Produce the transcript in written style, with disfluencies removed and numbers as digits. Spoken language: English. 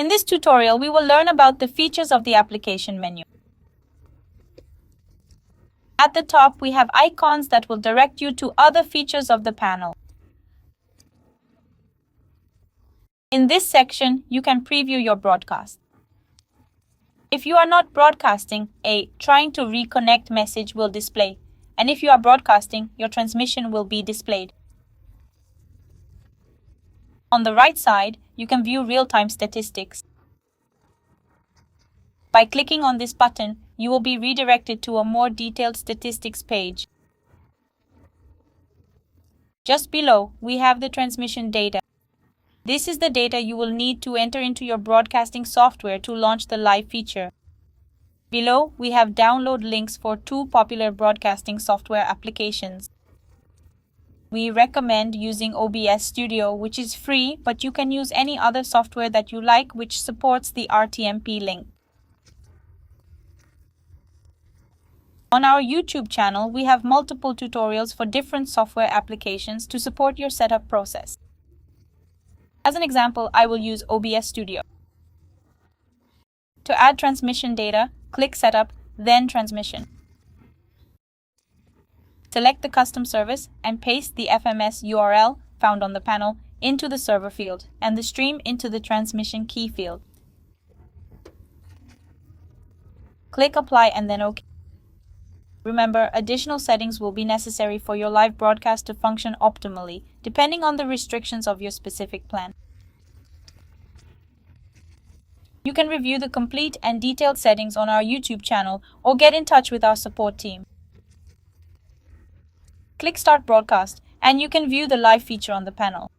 In this tutorial, we will learn about the features of the application menu. At the top, we have icons that will direct you to other features of the panel. In this section, you can preview your broadcast. If you are not broadcasting, a "Trying to reconnect" message will display, and if you are broadcasting, your transmission will be displayed. On the right side, you can view real-time statistics. By clicking on this button, you will be redirected to a more detailed statistics page. Just below, we have the transmission data. This is the data you will need to enter into your broadcasting software to launch the live feature. Below, we have download links for two popular broadcasting software applications. We recommend using OBS Studio, which is free, but you can use any other software that you like which supports the RTMP link. On our YouTube channel, we have multiple tutorials for different software applications to support your setup process. As an example, I will use OBS Studio. To add transmission data, click Setup, then Transmission. Select the custom service and paste the FMS URL found on the panel into the server field and the stream into the transmission key field. Click Apply and then OK. Remember, additional settings will be necessary for your live broadcast to function optimally, depending on the restrictions of your specific plan. You can review the complete and detailed settings on our YouTube channel or get in touch with our support team. Click Start Broadcast and you can view the live feature on the panel.